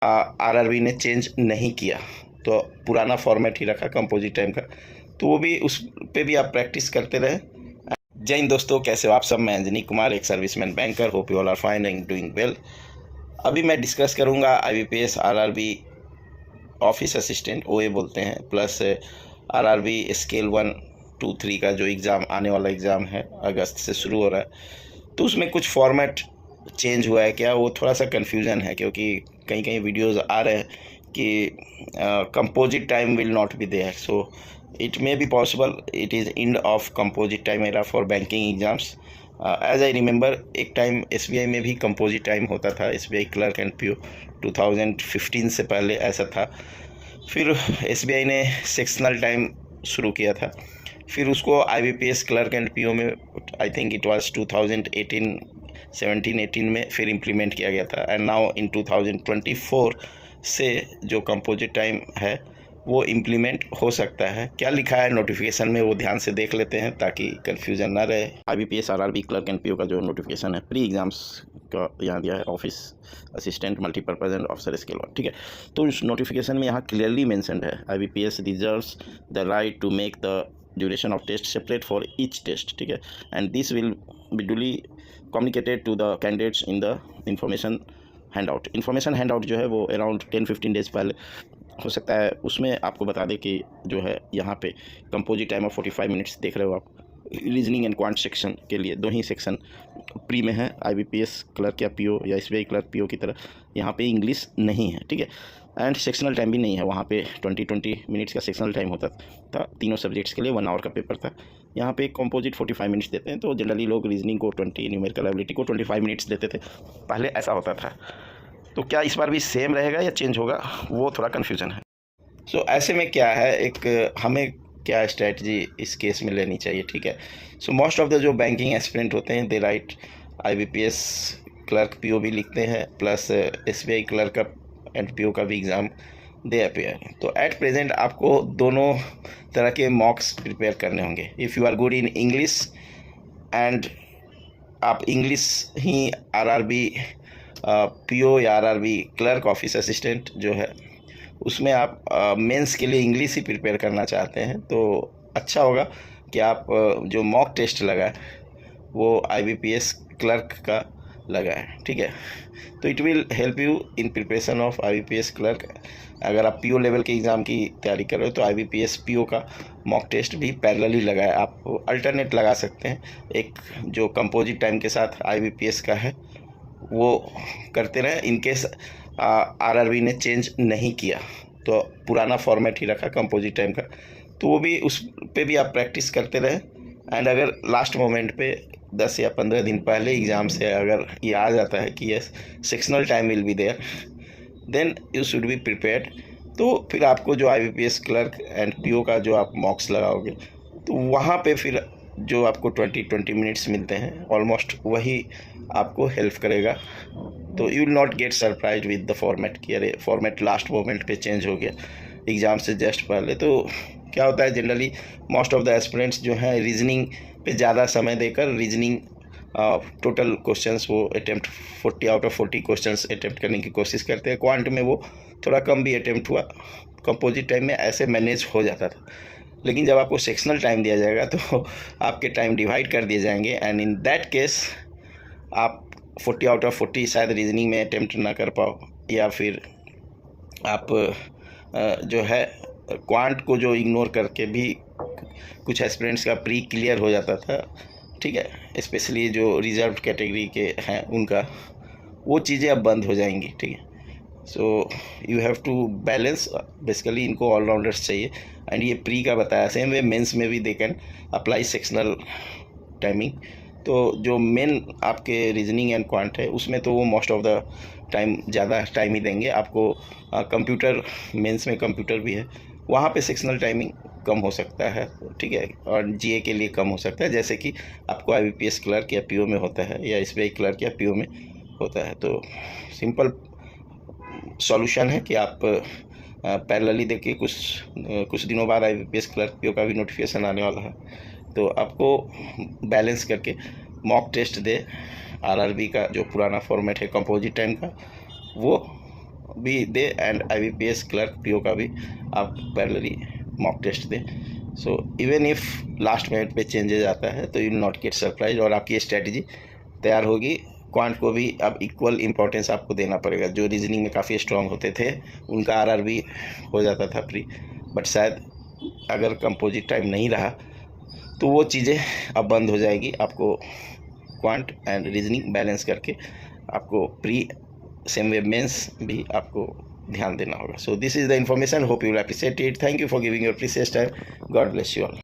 RRB ने change नहीं किया, तो पुराना फॉर्मेट ही रखा कंपोजिट टाइम का, तो वो भी उस पे भी आप प्रैक्टिस करते रहे। जय हिंद दोस्तों, कैसे हो आप सब। मैं अंजनी कुमार, एक serviceman banker. Hope you all are fine and doing well. अभी मैं डिस्कस करूंगा आईबीपीएस आरआरबी ऑफिस असिस्टेंट, ओए बोलते हैं, प्लस आरआरबी स्केल 1, 2, 3 का जो एग्ज़ाम आने वाला एग्ज़ाम है, अगस्त से शुरू हो रहा है। तो उसमें कुछ फॉर्मेट चेंज हुआ है क्या, वो थोड़ा सा कन्फ्यूज़न है, क्योंकि कहीं कहीं वीडियोस आ रहे हैं कि composite time will not be there. So it may be possible it is end of composite time era for banking exams. As I remember, एक टाइम एसबीआई में भी कंपोजिट टाइम होता था, एसबीआई क्लर्क एंड पीओ 2015 से पहले ऐसा था। फिर एसबीआई ने सेक्शनल टाइम शुरू किया था, फिर उसको आईबीपीएस क्लर्क एंड पीओ में आई थिंक इट वाज 2017-18 में फिर इम्प्लीमेंट किया गया था। एंड नाउ इन 2024 से जो कंपोजिट टाइम है वो इम्प्लीमेंट हो सकता है। क्या लिखा है नोटिफिकेशन में वो ध्यान से देख लेते हैं ताकि कन्फ्यूजन ना रहे। IBPS RRB clerk and PO का जो नोटिफिकेशन है प्री एग्जाम्स का यहाँ दिया है, office assistant multipurpose and officer scale 1, ठीक है। तो उस नोटिफिकेशन में यहाँ क्लियरली मेंशन्ड है, IBPS reserves the right to make the duration of test separate for each test, ठीक है। And this will be duly communicated to the candidates in the information handout जो है वो around 10-15 days पहले हो सकता है। उसमें आपको बता दें कि जो है यहाँ पे कंपोजिट टाइम ऑफ 45 मिनट्स देख रहे हो आप। रीजनिंग एंड क्वांट सेक्शन के लिए 2 ही सेक्शन प्री में है, आईबीपीएस क्लर्क या पीओ या एसबीआई क्लर्क पीओ की तरह यहाँ पे इंग्लिश नहीं है, ठीक है। एंड सेक्शनल टाइम भी नहीं है, वहाँ पे 20 मिनट्स का सेक्शनल टाइम होता था, तीनों सब्जेक्ट्स के लिए 1 आवर का पेपर था। यहाँ पे कंपोजिट 45 मिनट्स देते हैं, तो जनरली लोग रीजनिंग को 20, न्यूमेरिकल एबिलिटी को 25 मिनट्स देते थे, पहले ऐसा होता था। तो क्या इस बार भी सेम रहेगा या चेंज होगा, वो थोड़ा कन्फ्यूजन है। सो ऐसे में क्या है, एक हमें क्या स्ट्रेटजी इस केस में लेनी चाहिए, ठीक है। सो मोस्ट ऑफ द जो बैंकिंग एस्पिरेंट होते हैं they right IBPS clerk PO भी लिखते हैं, plus SBI clerk and PO का भी एग्ज़ाम दे अपेयर। तो एट प्रेजेंट आपको दोनों तरह के मॉक्स प्रिपेयर करने होंगे। If you are good in English and आप इंग्लिश ही आरआरबी पीओ या आरआरबी क्लर्क ऑफिस असिस्टेंट जो है उसमें आप मेंस के लिए इंग्लिश ही प्रिपेयर करना चाहते हैं, तो अच्छा होगा कि आप जो मॉक टेस्ट लगाए वो आईबीपीएस क्लर्क का लगाएं, ठीक है। तो it will help you in preparation of IBPS clerk. अगर आप पीओ लेवल के एग्ज़ाम की तैयारी कर रहे हो तो आईबीपीएस पीओ का मॉक टेस्ट भी पैरेलली लगाए। आप अल्टरनेट लगा सकते हैं, एक जो कंपोजिट टाइम के साथ आईबीपीएस का है वो करते रहें। इनकेस आरआरबी ने चेंज नहीं किया तो पुराना फॉर्मेट ही रखा कंपोजिट टाइम का, तो वो भी उस पे भी आप प्रैक्टिस करते रहे। एंड अगर लास्ट मोमेंट पे 10 या 15 दिन पहले एग्ज़ाम से अगर ये आ जाता है कि yes sectional time will be there, then you should be prepared. तो फिर आपको जो आईबीपीएस क्लर्क एंड पीओ का जो आप मॉक्स लगाओगे तो वहाँ पे फिर जो आपको 20 मिनट्स मिलते हैं ऑलमोस्ट वही आपको हेल्प करेगा। तो you will not get surprise with the format कि अरे फॉर्मेट लास्ट मोमेंट पे चेंज हो गया एग्ज़ाम से जस्ट पहले। तो क्या होता है, generally most of the aspirants जो हैं रीजनिंग पे ज़्यादा समय देकर रीजनिंग टोटल क्वेश्चंस वो attempt 40 out of 40 questions attempt करने की कोशिश करते हैं। क्वांट में वो थोड़ा कम भी अटेम्प्ट हुआ, कंपोजिट टाइम में ऐसे मैनेज हो जाता था। लेकिन जब आपको सेक्शनल टाइम दिया जाएगा तो आपके टाइम डिवाइड कर दिए जाएंगे, एंड इन दैट केस आप 40 आउट ऑफ 40 शायद रीजनिंग में अटेम्प्ट ना कर पाओ, या फिर आप जो है क्वांट को जो इग्नोर करके भी कुछ एस्पिरेंट्स का प्री क्लियर हो जाता था, ठीक है। स्पेशली जो रिजर्व कैटेगरी के हैं उनका वो चीज़ें अब बंद हो जाएंगी, ठीक है। So you have to balance, basically इनको ऑलराउंडर्स चाहिए। एंड ये प्री का बताया, सेम वे मेंस में भी they can apply sectional timing. तो जो मेन आपके रीजनिंग एंड क्वांट है उसमें तो वो मोस्ट ऑफ द टाइम ज़्यादा टाइम ही देंगे आपको। कंप्यूटर मेंस में कंप्यूटर भी है, वहाँ पे सेक्शनल टाइमिंग कम हो सकता है, ठीक है। और जीए के लिए कम हो सकता है, जैसे कि आपको आईबीपीएस क्लर्क या पीओ में होता है या एसबीआई क्लर्क या पीओ में होता है। तो सिंपल सॉल्यूशन है कि आप पैरेलली देखिए, कुछ दिनों बाद आईबीपीएस क्लर्क पीओ का भी नोटिफिकेशन आने वाला है, तो आपको बैलेंस करके मॉक टेस्ट दे। आरआरबी का जो पुराना फॉर्मेट है कंपोजिट टाइम का वो भी दे एंड IBPS क्लर्क PO का भी आप पैरेलली मॉक टेस्ट दें। So even if last minute पे चेंजेस आता है तो you will not get surprise, और आपकी स्ट्रेटजी तैयार होगी। क्वांट को भी अब इक्वल इम्पोर्टेंस आपको देना पड़ेगा। जो रीजनिंग में काफ़ी स्ट्रांग होते थे उनका RR भी हो जाता था प्री, बट शायद अगर कंपोजिट टाइम नहीं रहा तो वो चीज़ें अब बंद हो जाएगी। आपको क्वांट एंड रीजनिंग बैलेंस करके आपको प्री सेम वेब मेंस भी आपको ध्यान देना होगा। So this is the information, hope you will appreciate it. Thank you for giving your precious time. God bless you all.